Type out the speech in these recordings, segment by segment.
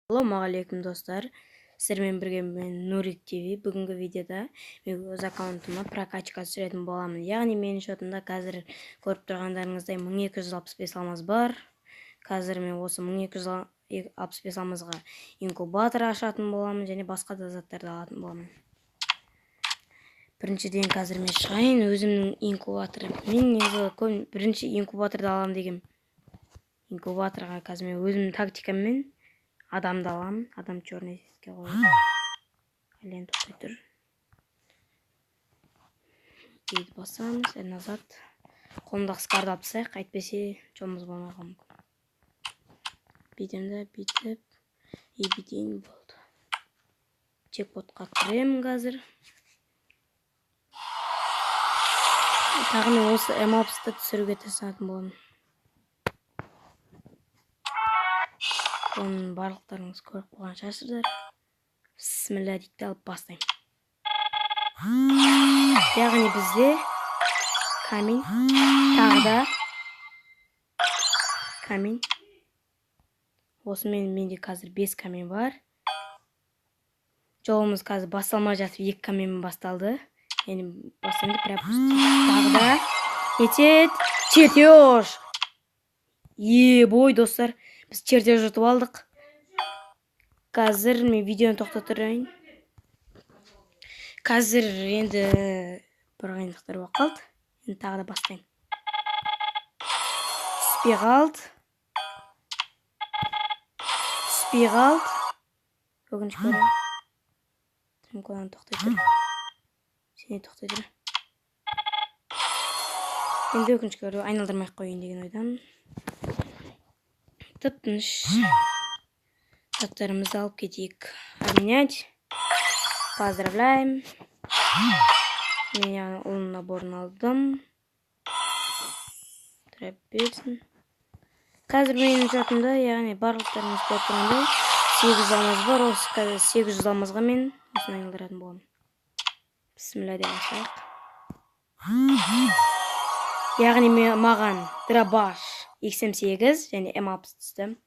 Ассалаумағалейкум достар, сіздермен бірге мен Нурик ТВ. Бүгінгі видеода мен өз аккаунтыма прокачка түсіретін боламын. Яғни менің шотымда қазір көріп тұрғандарыңыздай 1265 алмаз бар. Қазір мен осы 1265 алмазға инкубатор ашатын боламын және басқа да заттарды алатын боламын. Біріншіден қазір мен шығайын өзімнің инкубаторым. Мен негізі бірінші инкубаторды аламын деген. Инкубаторға қазір мен өзімнің тактикаммен адамды аламын. Адам черный сетке қойып. Әлем тоқтай тұр. Дейді басамыз. Назад. Қолымдағы скарды алып тастайық. Әйтпесе жолымыз болмай қалуы мүмкін. Бүйтемді бүйтіп. Бүйтейін болды. Чекпотқа кіремін қазір. Тағы мен осы эмапсты түсіруге тырысатын боламын. Оның барлықтарыңыз көріп қойған шығарсыздар. Бисмилля дейді алып бастаймын. Яғни бізде камень, тағы да камень. Осы менде қазір 5 камень бар. Жолымыз қазір басталмай жатып 2 каменьмен басталды. Яғни бастаймды пропустить. Тағы да етет. Чертеж. Бой достар. Біз чертеж ұтып алдық. Қазір мен видеоны тоқтатып тұрайын. Қазір енді бір қиындықтар болып қалды. Енді тағы да бастаймын. Спиралд. Өкінішке орай. Тримкодан тоқтай тұр. Сене тоқтай тұр. Енді өкінішке орай айналдырмай қойын деген ойдамын. Тып-тыныш. Заттарымызды алып кетейік. Обменять. Поздравляем. Мен оның наборын алдым. Трапезін. Қазір менің жатымда, яғни барлықтарымыз көріп тұрғандай 800 алмаз бар. Осы қазір 800 алмазға мен осыны айналдыратын боламын. Бисмилля деп бастайық. Яғни маған дробаш XM8 және эмапс түсті.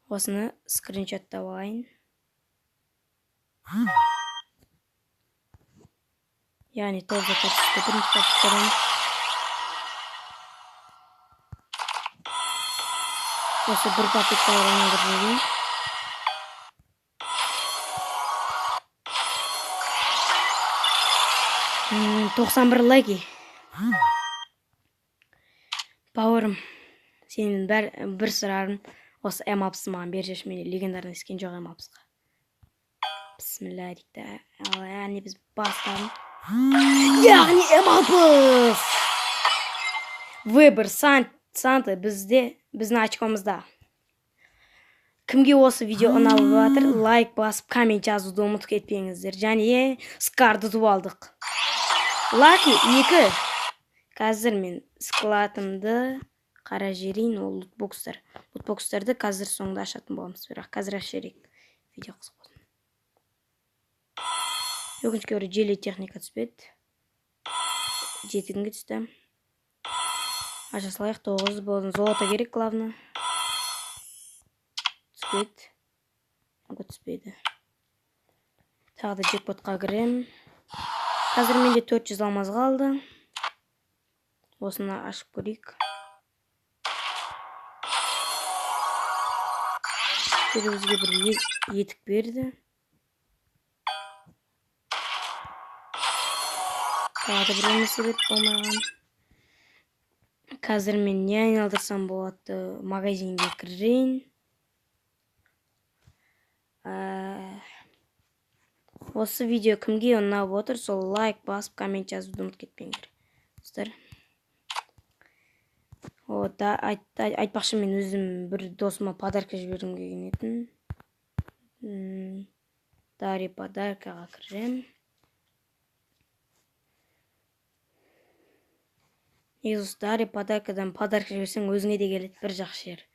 Осыны скриншоттап алайын. Яғни топ заттар түсті. Бірінші капитадан. Осы бір пакетті айналдырып жүрген. — 91 лайки. Бауырым, сенің бір сұрарың осы эмапсты маған берші, мен легендарный скен жоқ эмапсқа. Бисмилля дейді. Яғни біз бастадым. Яғни эмапс! Выбор Санты біздің очкомызда. Кімге осы видео ұнап жатыр, лайк басып, коммент жазуды ұмытып кетпеңіздер. Және скарды ұтып алдық. Лаки 2. Қазір мен складымды қара жерейін, ол лутбокстар. Лутбокстарды қазір соңында ашатын боламыз. Бірақ қазір ашырайық. Видео қызық болсын. Өкінішке орай желі техника түспеді. 7-ге түсті. Аша салайық, 9 болдың. Золото керек, главное. Түспеді. Түспеді. Тағы да джекпотқа кірем. Қазір менде 400 алмаз қалды. Осыны ашып көрейік. Бізге бір етік берді. Тағы да бір өмесебет болмаған. Қазір мен не айналдырсам болады, магазинге кірейін. Осы видео кімге ұнап отыр, сол лайк басып, коммент жазуды ұмытып кетпеңдер. Достар. Айтпақшы мен өзім бір досыма подарка жібергім келген етін. Дари подаркаға кірем. Негізі Дари подаркадан подарка жіберсең өзіңе де келеді, бір жақсы жер.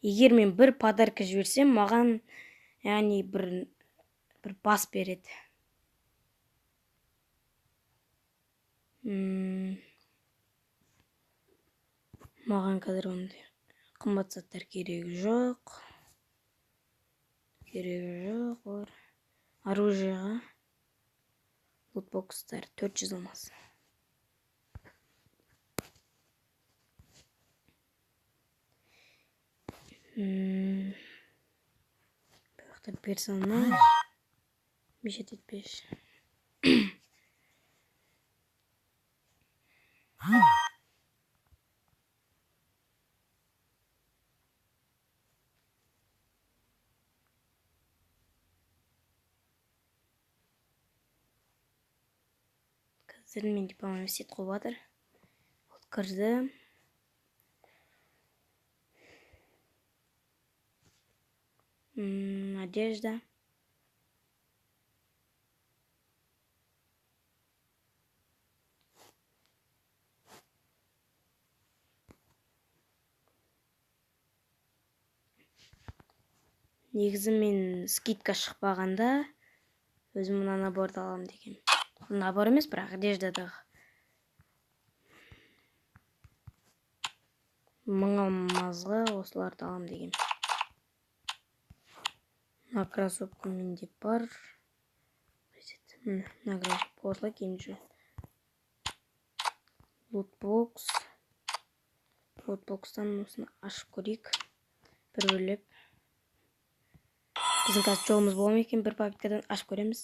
Егер мен бір подарка жіберсем, маған яғни бір бас береді. Маған қазір ондай қымбат заттар керегі жоқ. Олар оружиеға лутбокстар 400 алмас. Бұяқта персонаж бешет етпеш. Қазір менде по-моему сет қойып жатыр. Ол кірді. Одежда. Негізі мен скидка шықпағанда өзім мына наборды аламын деген. Набор емес, бірақ одеждадағы. 1000 алмазға осыларды аламын деген. Мына кроссовка менде бар. Мына кроссовка осылай киім жүр. Лутбокстан осыны ашып көрейік. Бір бөлеп. Біздің қазір жолымыз болмай екен, бір пакеткадан ашып көреміз.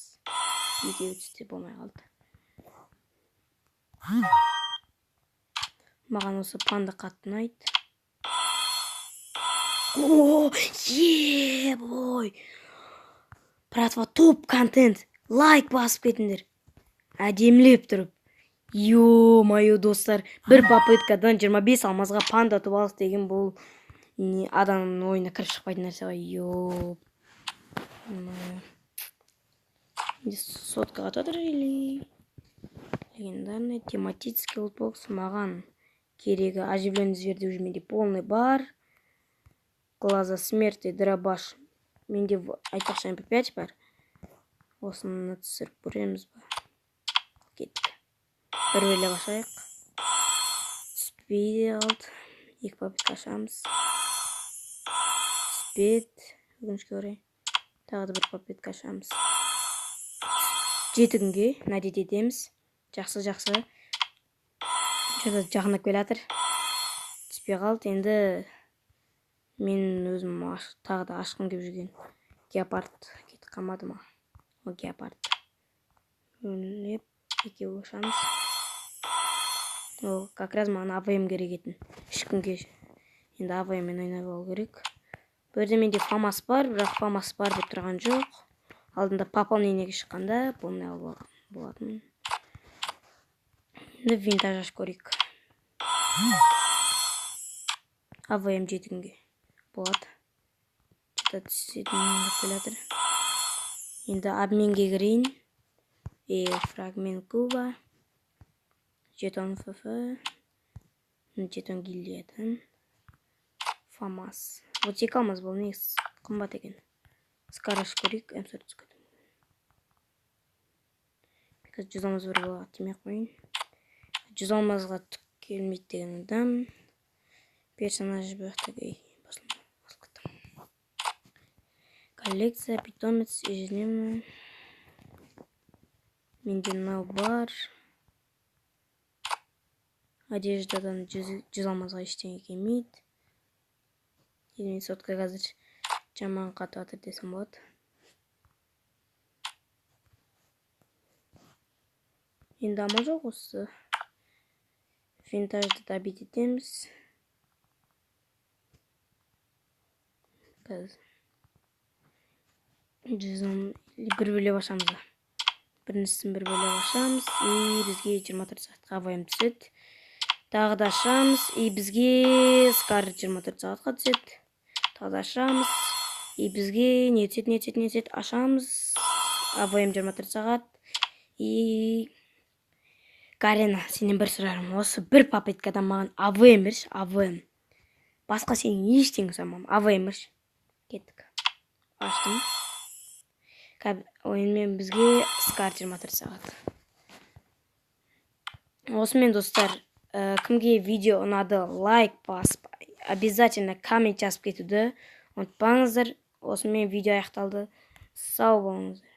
Екеуі түсте болмай қалды. Маған осы панда қатты ұнайды. О, бой! Братва, топ контент. Лайк басып кетіңдер. Әдемілеп тұрып. Ё-моё, достар, бір попыткадан 25 алмазға панда ұтып алдық деген бұл адамның ойына кіріп шықпайтын нәрсе ғой. Сотка атадыр или легендарный тематический лутбокс. Маған керегі оживленный зверде уже менде полный бар. Глаза смерти, дробаш. Менде айтпақшы MP5 бар. Осыны түсіріп көреміз ба? Кеттік. Бір бөле башайық. Түспейді қалды. Екі папетка ашамыз. Түспейді. Өкінішке орай. Тағы да бір папетка ашамыз. 7 күнге надет етеміз. Жақсы. Шөді жақындап келе жатыр. Түспей қалды. Енді мен өзім тағы да ашқым кеп жүрген геопард кетіп қалмады ма? О, геопард. Өлеп, екеуі ашамыз. О, как раз маған АВМ керек етін. 3 күнге. Енді АВМ-мен ойнап алу керек. Бұл жерде менде фамас бар, бірақ фамас бар деп тұрған жоқ. Алдында пополнениеге шыққанда болмай болатын. Енді винтаж ашып көрейік. АВМ 7 күнге болады. Түсетін келатыр. Енді обменге кірейін. Фрагмент куба. Жетон ФФ. Жетон гильдиядан. Фамас. Вот екі алмаз бұл негіз қымбат екен. Скараш көрейік. М4 түскеді. Қазір 100 алмаз бір болаға тимек қойын. 100 алмазға түк келмейді деген адам. Персонажы бұяқтағы коллекция, питомец, ежедневно. Менде мынау бар. Одеждадан 100 алмазға ештеңе келмейді. Мен сотқа қазір жаман қатып жатыр десем болады. Енді амал жоқ осы. Винтажды добить етеміз. Қазір бір бөлеп ашамыз. Біріншісін бір бөлеп ашамыз. Бізге 24 сағатқа АВМ түседі. Тағы да ашамыз. Бізге скар 24 сағатқа түседі. Тағы да ашамыз. Бізге не түседі. Ашамыз. АВМ 24 сағат. Карена, сенен бір сұрарым. Осы бір попыткадан маған АВМ берші. АВМ. Басқа сенен ештеңе сұрамам. АВМ берші. Кеттік. Аштым. Ойынмен бізге скар 24 сағат. Осымен достар, Кімге видео ұнады, лайк басып, обязательно коммент жазып кетуді ұмытпаңыздар. Осымен видео аяқталды. Сау болыңыздар.